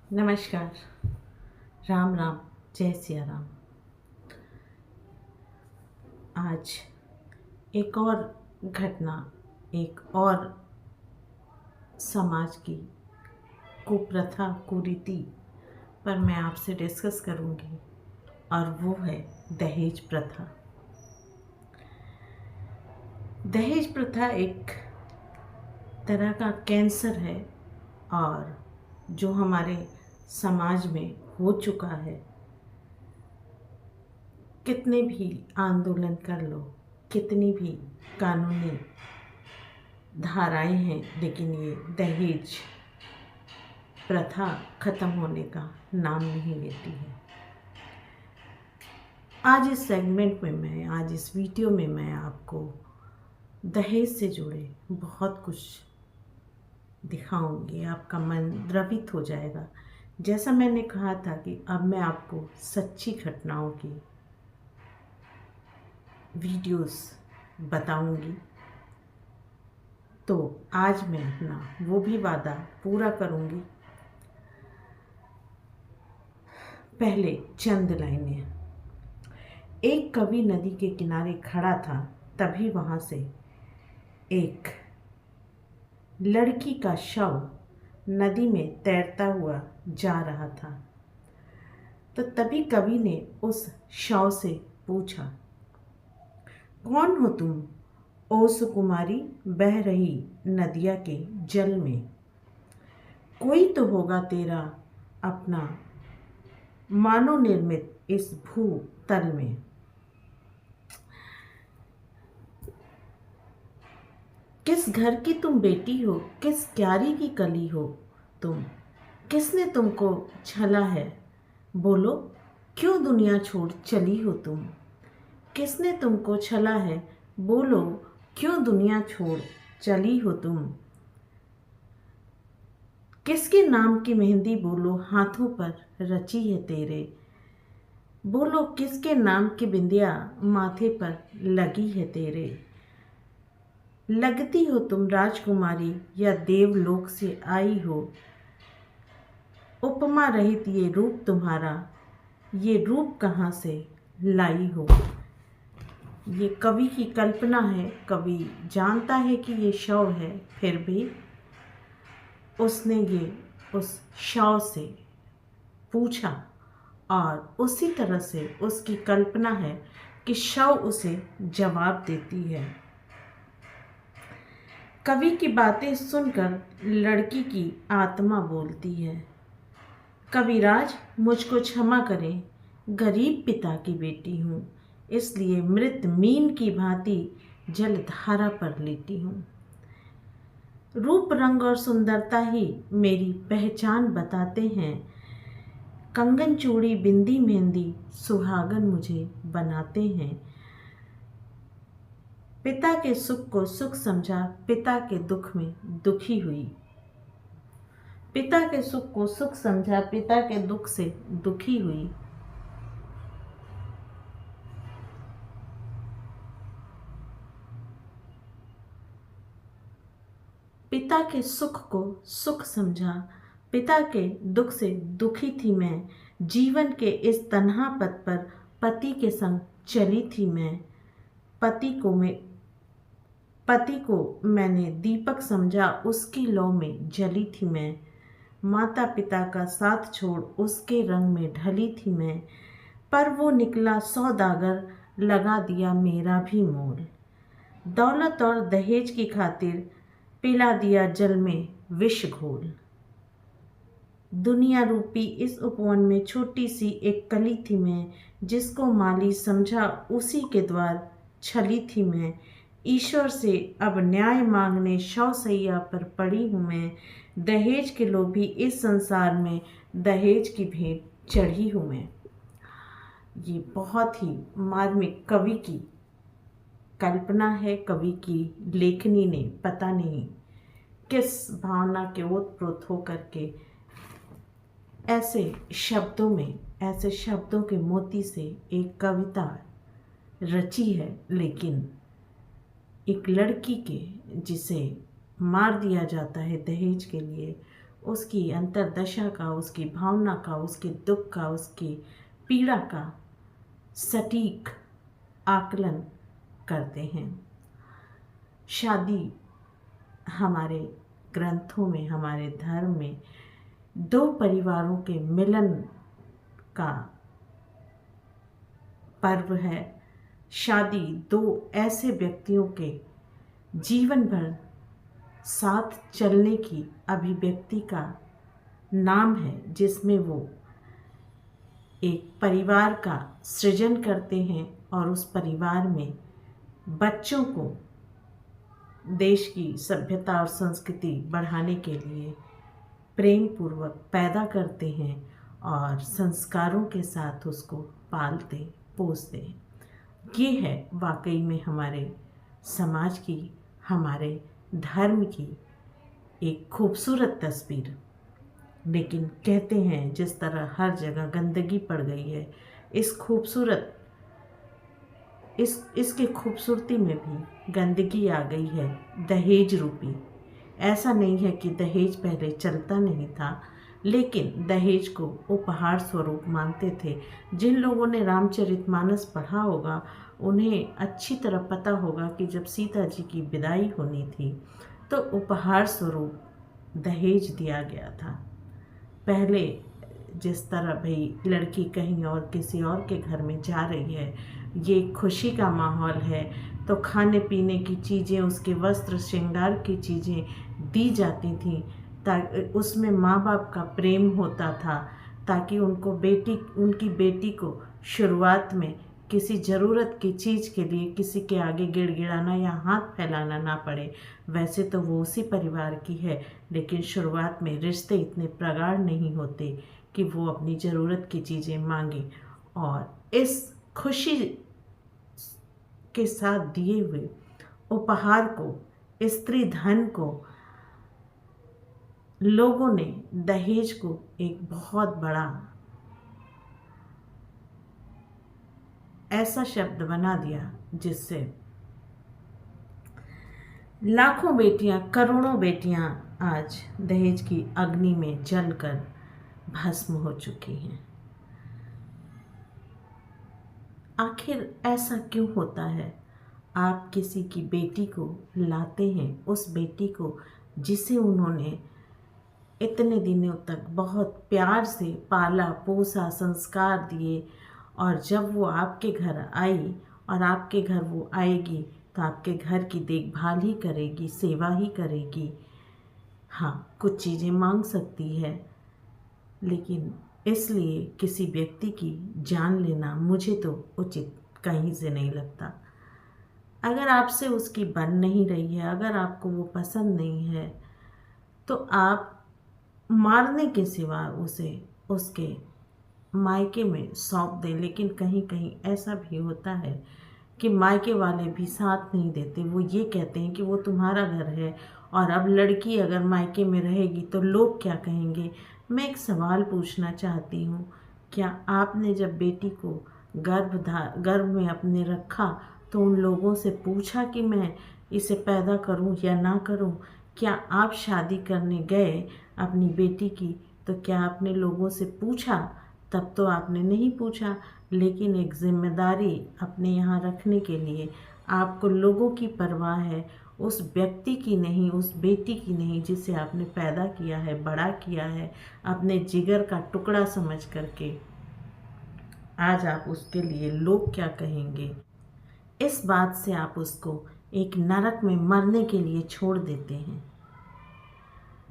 नमस्कार। राम राम। जय सिया राम। आज एक और घटना, एक और समाज की कुप्रथा, कुरीति पर मैं आपसे डिस्कस करूंगी और वो है दहेज प्रथा। दहेज प्रथा एक तरह का कैंसर है और जो हमारे समाज में हो चुका है। कितने भी आंदोलन कर लो, कितनी भी कानूनी धाराएं हैं, लेकिन ये दहेज प्रथा खत्म होने का नाम नहीं लेती है। आज इस सेगमेंट में आज इस वीडियो में मैं आपको दहेज से जुड़े बहुत कुछ दिखाऊंगी। आपका मन द्रवित हो जाएगा। जैसा मैंने कहा था कि अब मैं आपको सच्ची घटनाओं की वीडियोस बताऊंगी, तो आज मैं अपना वो भी वादा पूरा करूंगी। पहले चंद लाइनें। एक कवि नदी के किनारे खड़ा था, तभी वहां से एक लड़की का शव नदी में तैरता हुआ जा रहा था। तो तभी कवि ने उस शव से पूछा, कौन हो तुम, ओ सुकुमारी बह रही नदिया के जल में? कोई तो होगा तेरा अपना मानव निर्मित इस भू तल में। किस घर की तुम बेटी हो, किस क्यारी की कली हो तुम? किसने तुमको छला है, बोलो क्यों दुनिया छोड़ चली हो तुम? किसने तुमको छला है, बोलो क्यों दुनिया छोड़ चली हो तुम? किसके नाम की मेहंदी बोलो हाथों पर रची है तेरे? बोलो किसके नाम की बिंदिया माथे पर लगी है तेरे? लगती हो तुम राजकुमारी या देवलोक से आई हो? उपमा रहित ये रूप तुम्हारा, ये रूप कहाँ से लाई हो? ये कवि की कल्पना है। कवि जानता है कि ये शव है, फिर भी उसने ये उस शव से पूछा और उसी तरह से उसकी कल्पना है कि शव उसे जवाब देती है। कवि की बातें सुनकर लड़की की आत्मा बोलती है, कविराज मुझको क्षमा करें, गरीब पिता की बेटी हूँ, इसलिए मृत मीन की भांति जलधारा पर लेटी हूँ। रूप रंग और सुंदरता ही मेरी पहचान बताते हैं। कंगन चूड़ी बिंदी मेहंदी सुहागन मुझे बनाते हैं। पिता के सुख को सुख समझा, पिता के दुख में दुखी हुई। पिता के सुख को सुख समझा, पिता के दुख से दुखी हुई। पिता के सुख को सुख समझा, पिता के दुख से दुखी थी मैं। जीवन के इस तन्हा पथ पर पति के संग चली थी मैं। पति को मैंने दीपक समझा, उसकी लौ में जली थी मैं। माता पिता का साथ छोड़ उसके रंग में ढली थी मैं। पर वो निकला सौदागर, लगा दिया मेरा भी मोल। दौलत और दहेज की खातिर पिला दिया जल में विष घोल। दुनिया रूपी इस उपवन में छोटी सी एक कली थी मैं, जिसको माली समझा उसी के द्वार छली थी मैं। ईश्वर से अब न्याय मांगने शवसैया पर पड़ी हूँ मैं। दहेज के लोभी इस संसार में दहेज की भेंट चढ़ी हूँ मैं। ये बहुत ही मार्मिक कवि की कल्पना है। कवि की लेखनी ने पता नहीं किस भावना के ओतप्रोत होकर के ऐसे शब्दों के मोती से एक कविता रची है। लेकिन एक लड़की के जिसे मार दिया जाता है दहेज के लिए, उसकी अंतर्दशा का, उसकी भावना का, उसके दुख का, उसकी पीड़ा का सटीक आकलन करते हैं। शादी हमारे ग्रंथों में, हमारे धर्म में दो परिवारों के मिलन का पर्व है। शादी दो ऐसे व्यक्तियों के जीवन भर साथ चलने की अभिव्यक्ति का नाम है, जिसमें वो एक परिवार का सृजन करते हैं और उस परिवार में बच्चों को देश की सभ्यता और संस्कृति बढ़ाने के लिए प्रेम पूर्वक पैदा करते हैं और संस्कारों के साथ उसको पालते पोसते हैं। ये है वाकई में हमारे समाज की, हमारे धर्म की एक खूबसूरत तस्वीर। लेकिन कहते हैं जिस तरह हर जगह गंदगी पड़ गई है, इसके खूबसूरती में भी गंदगी आ गई है, दहेज रूपी। ऐसा नहीं है कि दहेज पहले चलता नहीं था, लेकिन दहेज को उपहार स्वरूप मानते थे। जिन लोगों ने रामचरितमानस पढ़ा होगा उन्हें अच्छी तरह पता होगा कि जब सीता जी की विदाई होनी थी तो उपहार स्वरूप दहेज दिया गया था। पहले जिस तरह भाई लड़की कहीं और किसी और के घर में जा रही है, ये खुशी का माहौल है, तो खाने पीने की चीज़ें, उसके वस्त्र श्रृंगार की चीज़ें दी जाती थीं, ताकि उसमें माँ बाप का प्रेम होता था, ताकि उनकी बेटी को शुरुआत में किसी ज़रूरत की चीज़ के लिए किसी के आगे गिड़गिड़ाना या हाथ फैलाना ना पड़े। वैसे तो वो उसी परिवार की है, लेकिन शुरुआत में रिश्ते इतने प्रगाढ़ नहीं होते कि वो अपनी ज़रूरत की चीज़ें मांगे, और इस खुशी के साथ दिए हुए उपहार को, स्त्री धन को, लोगों ने दहेज को एक बहुत बड़ा ऐसा शब्द बना दिया जिससे लाखों बेटियां, करोड़ों बेटियां आज दहेज की अग्नि में जलकर भस्म हो चुकी हैं। आखिर ऐसा क्यों होता है? आप किसी की बेटी को लाते हैं, उस बेटी को जिसे उन्होंने इतने दिनों तक बहुत प्यार से पाला पोसा, संस्कार दिए, और जब वो आपके घर आई और आपके घर वो आएगी तो आपके घर की देखभाल ही करेगी, सेवा ही करेगी। हाँ, कुछ चीज़ें मांग सकती है, लेकिन इसलिए किसी व्यक्ति की जान लेना मुझे तो उचित कहीं से नहीं लगता। अगर आपसे उसकी बन नहीं रही है, अगर आपको वो पसंद नहीं है, तो आप मारने के सिवा उसे उसके मायके में सौंप दें। लेकिन कहीं कहीं ऐसा भी होता है कि मायके वाले भी साथ नहीं देते। वो ये कहते हैं कि वो तुम्हारा घर है, और अब लड़की अगर मायके में रहेगी तो लोग क्या कहेंगे। मैं एक सवाल पूछना चाहती हूँ, क्या आपने जब बेटी को गर्भ में अपने रखा तो उन लोगों से पूछा कि मैं इसे पैदा करूँ या ना करूँ? क्या आप शादी करने गए अपनी बेटी की, तो क्या आपने लोगों से पूछा? तब तो आपने नहीं पूछा, लेकिन एक जिम्मेदारी अपने यहाँ रखने के लिए आपको लोगों की परवाह है, उस व्यक्ति की नहीं, उस बेटी की नहीं जिसे आपने पैदा किया है, बड़ा किया है, अपने जिगर का टुकड़ा समझ करके। आज आप उसके लिए लोग क्या कहेंगे, इस बात से आप उसको एक नरक में मरने के लिए छोड़ देते हैं।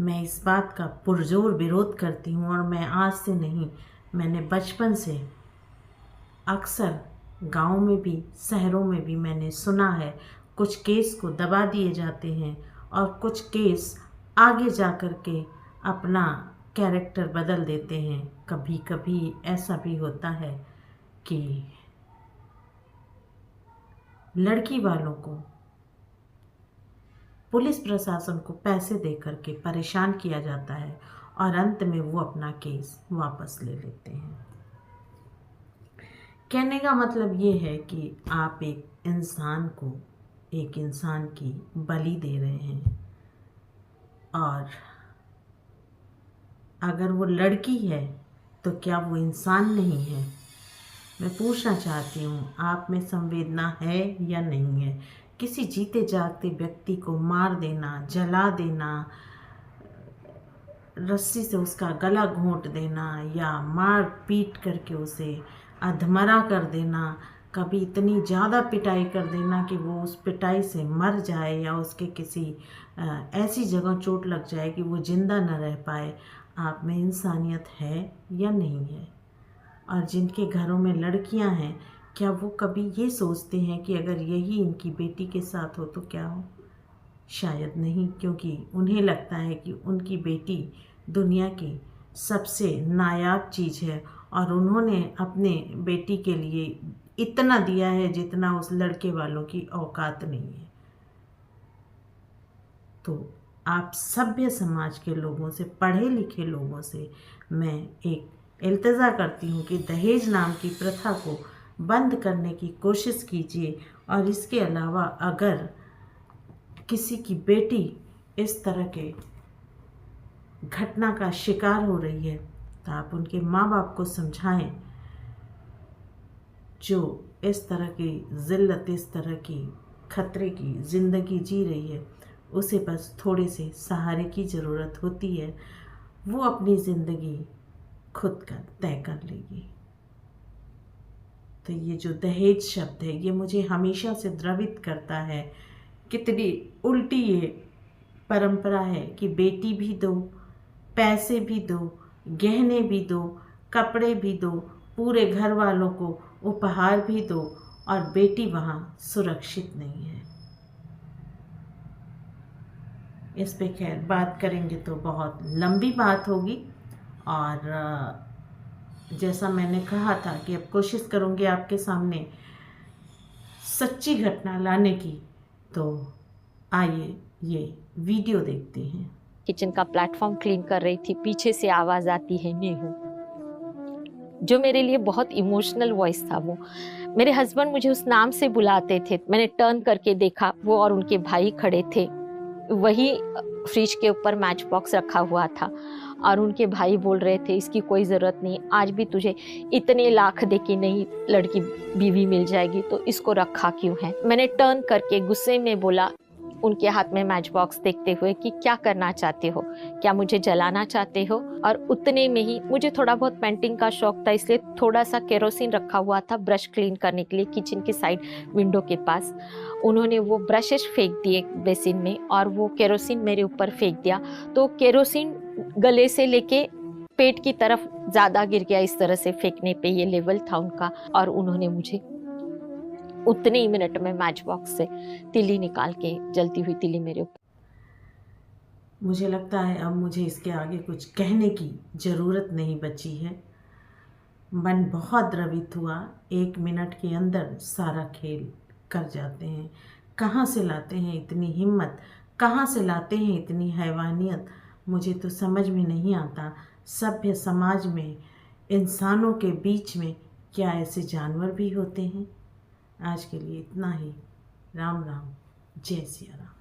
मैं इस बात का पुरजोर विरोध करती हूँ, और मैं आज से नहीं, मैंने बचपन से अक्सर गाँव में भी शहरों में भी मैंने सुना है, कुछ केस को दबा दिए जाते हैं और कुछ केस आगे जा कर के अपना कैरेक्टर बदल देते हैं। कभी कभी ऐसा भी होता है कि लड़की वालों को पुलिस प्रशासन को पैसे दे करके परेशान किया जाता है, और अंत में वो अपना केस वापस ले लेते हैं। कहने का मतलब ये है कि आप एक इंसान की बलि दे रहे हैं, और अगर वो लड़की है तो क्या वो इंसान नहीं है? मैं पूछना चाहती हूँ, आप में संवेदना है या नहीं है? किसी जीते जागते व्यक्ति को मार देना, जला देना, रस्सी से उसका गला घोंट देना या मार पीट करके उसे अधमरा कर देना, कभी इतनी ज़्यादा पिटाई कर देना कि वो उस पिटाई से मर जाए या उसके किसी ऐसी जगह चोट लग जाए कि वो जिंदा न रह पाए, आप में इंसानियत है या नहीं है? और जिनके घरों में लड़कियां हैं, क्या वो कभी ये सोचते हैं कि अगर यही इनकी बेटी के साथ हो तो क्या हो? शायद नहीं, क्योंकि उन्हें लगता है कि उनकी बेटी दुनिया की सबसे नायाब चीज़ है और उन्होंने अपने बेटी के लिए इतना दिया है जितना उस लड़के वालों की औकात नहीं है। तो आप सभ्य समाज के लोगों से, पढ़े लिखे लोगों से मैं एक इल्तिजा करती हूँ कि दहेज नाम की प्रथा को बंद करने की कोशिश कीजिए। और इसके अलावा अगर किसी की बेटी इस तरह के घटना का शिकार हो रही है तो आप उनके माँ बाप को समझाएं, जो इस तरह की जिल्लत, इस तरह की खतरे की ज़िंदगी जी रही है, उसे बस थोड़े से सहारे की ज़रूरत होती है। वो अपनी ज़िंदगी खुद का तय कर लेगी। तो ये जो दहेज शब्द है, ये मुझे हमेशा से द्रवित करता है। कितनी उल्टी ये परंपरा है कि बेटी भी दो, पैसे भी दो, गहने भी दो, कपड़े भी दो, पूरे घर वालों को उपहार भी दो और बेटी वहाँ सुरक्षित नहीं है। इस पे खैर बात करेंगे तो बहुत लंबी बात होगी और जैसा मैंने कहा था कि अब कोशिश करूँगी आपके सामने सच्ची घटना लाने की। तो आइए ये वीडियो देखते हैं। किचन का प्लेटफॉर्म क्लीन कर रही थी, पीछे से आवाज आती है नेहू, जो मेरे लिए बहुत इमोशनल वॉइस था। वो मेरे हस्बैंड मुझे उस नाम से बुलाते थे। मैंने टर्न करके देखा, वो और उनके भाई खड़े थे। वही फ्रिज के ऊपर मैच बॉक्स रखा हुआ था और उनके भाई बोल रहे थे इसकी कोई ज़रूरत नहीं, आज भी तुझे इतने लाख दे के नहीं लड़की बीवी मिल जाएगी तो इसको रखा क्यों है। मैंने टर्न करके गुस्से में बोला उनके हाथ में मैच बॉक्स देखते हुए कि क्या करना चाहते हो, क्या मुझे जलाना चाहते हो। और उतने में ही मुझे थोड़ा बहुत पेंटिंग का शौक था, इसलिए थोड़ा सा केरोसिन रखा हुआ था ब्रश क्लीन करने के लिए किचन के साइड विंडो के पास। उन्होंने वो ब्रशेस फेंक दिए बेसिन में और वो केरोसिन मेरे ऊपर फेंक दिया। तो केरोसिन गले से लेके पेट की तरफ ज्यादा गिर गया। इस तरह से फेंकने पे ये लेवल था उनका। और उन्होंने मुझे उतने ही मिनट में मैच बॉक्स से तिली निकाल के, जलती हुई तिली मेरे ऊपर। मुझे लगता है अब मुझे इसके आगे कुछ कहने की ज़रूरत नहीं बची है। मन बहुत द्रवित हुआ। 1 मिनट के अंदर सारा खेल कर जाते हैं। कहाँ से लाते हैं इतनी हिम्मत, कहाँ से लाते हैं इतनी हैवानियत, मुझे तो समझ में नहीं आता। सभ्य समाज में, इंसानों के बीच में क्या ऐसे जानवर भी होते हैं? आज के लिए इतना ही। राम राम, जय सिया राम।